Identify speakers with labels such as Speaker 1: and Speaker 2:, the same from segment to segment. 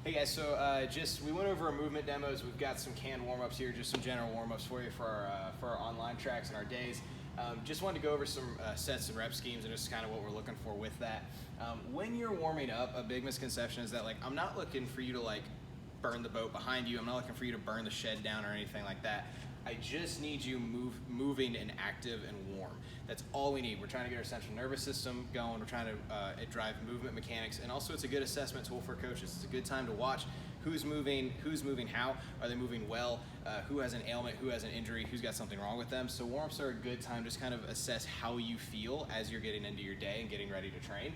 Speaker 1: Hey guys, so we went over our movement demos. We've got some canned warm-ups here, just some general warm-ups for you for our online tracks and our days. Just wanted to go over some sets and rep schemes and just kind of what we're looking for with that. When you're warming up, a big misconception is that I'm not looking for you to burn the boat behind you. I'm not looking for you to burn the shed down or anything like that. I just need you moving and active and warm. That's all we need. We're trying to get our central nervous system going. We're trying to drive movement mechanics, and also it's a good assessment tool for coaches. It's a good time to watch who's moving how, are they moving well, who has an ailment, who has an injury, who's got something wrong with them. So warm-ups are a good time to just kind of assess how you feel as you're getting into your day and getting ready to train.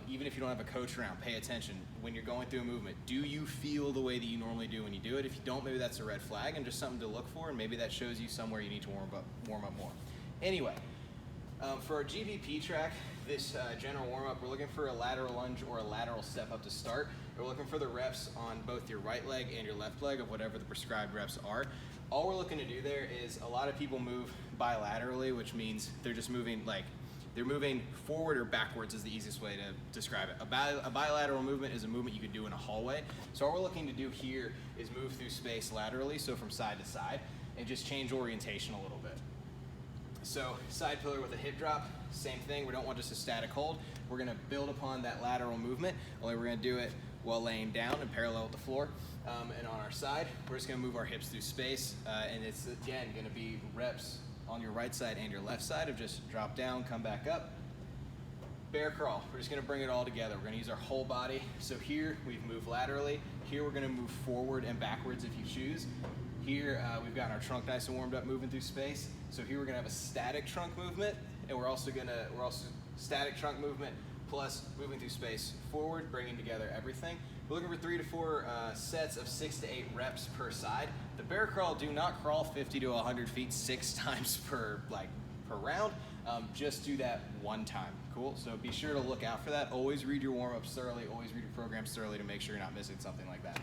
Speaker 1: Even if you don't have a coach around, pay attention. When you're going through a movement, do you feel the way that you normally do when you do it? If you don't, maybe that's a red flag and just something to look for, and maybe that shows you somewhere you need to warm up more. Anyway, for our GVP track, this general warm-up, we're looking for a lateral lunge or a lateral step up to start. We're looking for the reps on both your right leg and your left leg of whatever the prescribed reps are. All we're looking to do there is, a lot of people move bilaterally, which means they're just moving they're moving forward or backwards is the easiest way to describe it. A bilateral movement is a movement you could do in a hallway. So all we're looking to do here is move through space laterally, so from side to side, and just change orientation a little bit. So side pillar with a hip drop, same thing. We don't want just a static hold. We're gonna build upon that lateral movement, only we're gonna do it while laying down and parallel with the floor. And on our side, we're just gonna move our hips through space, and it's, again, gonna be reps on your right side and your left side of just drop down, come back up. Bear crawl, we're just gonna bring it all together. We're gonna use our whole body. So here, we've moved laterally. Here, we're gonna move forward and backwards if you choose. Here, we've got our trunk nice and warmed up, moving through space. So here, we're gonna have a static trunk movement, and we're also static trunk movement plus moving through space forward, bringing together everything. We're looking for 3 to 4 sets of 6 to 8 reps per side. The bear crawl, do not crawl 50 to 100 feet 6 times per round. Just do that one time. Cool. So be sure to look out for that. Always read your warm-ups thoroughly. Always read your programs thoroughly to make sure you're not missing something like that.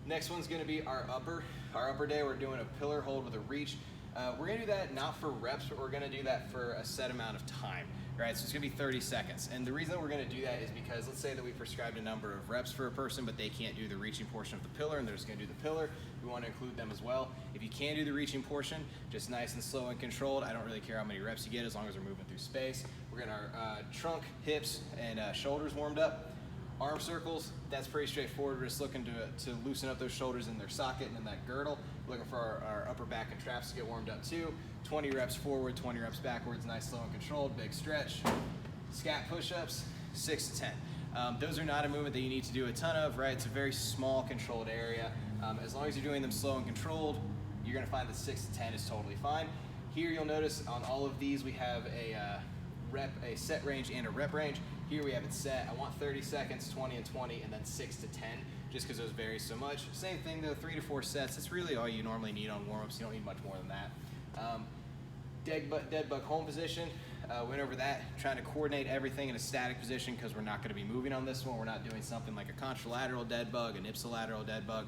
Speaker 1: Next one's going to be our upper day. We're doing a pillar hold with a reach. We're going to do that not for reps, but we're going to do that for a set amount of time. Right, so it's gonna be 30 seconds. And the reason we're gonna do that is because, let's say that we prescribed a number of reps for a person, but they can't do the reaching portion of the pillar, and they're just gonna do the pillar. We wanna include them as well. If you can do the reaching portion, just nice and slow and controlled. I don't really care how many reps you get as long as we're moving through space. We're getting our trunk, hips, and shoulders warmed up. Arm circles, that's pretty straightforward. We're just looking to loosen up those shoulders in their socket and in that girdle. We're looking for our upper back and traps to get warmed up too. 20 reps forward, 20 reps backwards, nice, slow, and controlled, big stretch. Scat push-ups, 6 to 10. Those are not a movement that you need to do a ton of, right? It's a very small, controlled area. As long as you're doing them slow and controlled, you're gonna find that 6 to 10 is totally fine. Here you'll notice on all of these we have a set range and a rep range. Here we have it set. I want 30 seconds, 20 and 20, and then 6 to 10, just because those vary so much. Same thing though, 3 to 4 sets. That's really all you normally need on warm-ups. You don't need much more than that. Dead bug home position. Went over that, trying to coordinate everything in a static position because we're not going to be moving on this one. We're not doing something like a contralateral dead bug, an ipsilateral dead bug,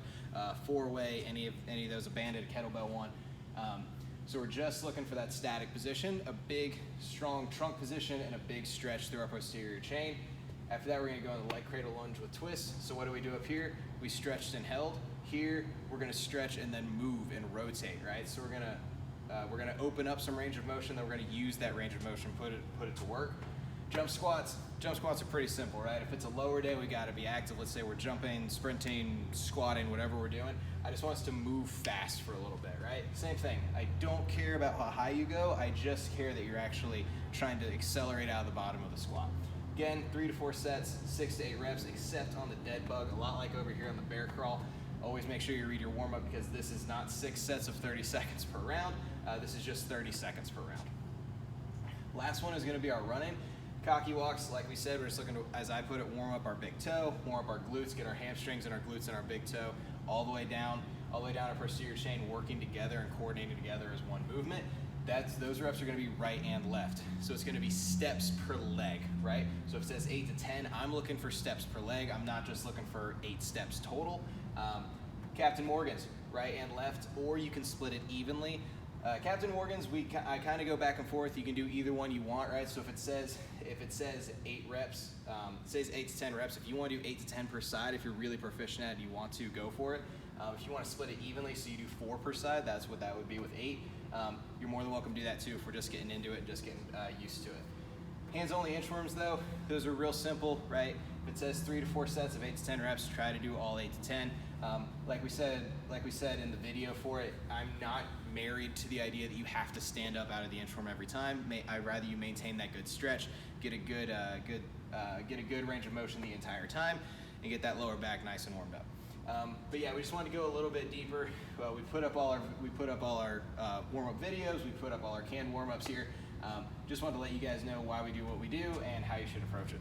Speaker 1: 4-way, any of those, a banded, a kettlebell one. So we're just looking for that static position, a big, strong trunk position, and a big stretch through our posterior chain. After that, we're gonna go into leg cradle lunge with twist. So what do we do up here? We stretched and held. Here, we're gonna stretch and then move and rotate, right? So we're gonna open up some range of motion, then we're gonna use that range of motion, put it to work. Jump squats are pretty simple, right? If it's a lower day, we gotta be active. Let's say we're jumping, sprinting, squatting, whatever we're doing. I just want us to move fast for a little bit, right? Same thing. I don't care about how high you go. I just care that you're actually trying to accelerate out of the bottom of the squat. Again, 3 to 4 sets, 6 to 8 reps, except on the dead bug, a lot like over here on the bear crawl. Always make sure you read your warm-up because this is not 6 sets of 30 seconds per round. This is just 30 seconds per round. Last one is gonna be our running. Cocky walks, like we said, we're just looking to, as I put it, warm up our big toe, warm up our glutes, get our hamstrings and our glutes and our big toe all the way down our posterior chain, working together and coordinating together as one movement. Those reps are gonna be right and left. So it's gonna be steps per leg, right? So if it says 8 to 10, I'm looking for steps per leg. I'm not just looking for 8 steps total. Captain Morgan's, right and left, or you can split it evenly. Captain Morgan's, I kind of go back and forth. You can do either one you want, right? So if it says 8 reps, it says 8 to 10 reps. If you want to do 8 to 10 per side, if you're really proficient at it, you want to go for it. If you want to split it evenly, so you do 4 per side, that's what that would be with 8. You're more than welcome to do that too if we're just getting into it and just getting used to it. Hands only inchworms though, those are real simple, right? If it says 3 to 4 sets of 8 to 10 reps, try to do all 8 to 10. Like we said in the video for it, I'm not married to the idea that you have to stand up out of the inchworm every time. I'd rather you maintain that good stretch, get a good range of motion the entire time, and get that lower back nice and warmed up. But yeah, we just wanted to go a little bit deeper. We put up all our warm-up videos. We put up all our canned warm-ups here. Just wanted to let you guys know why we do what we do and how you should approach it.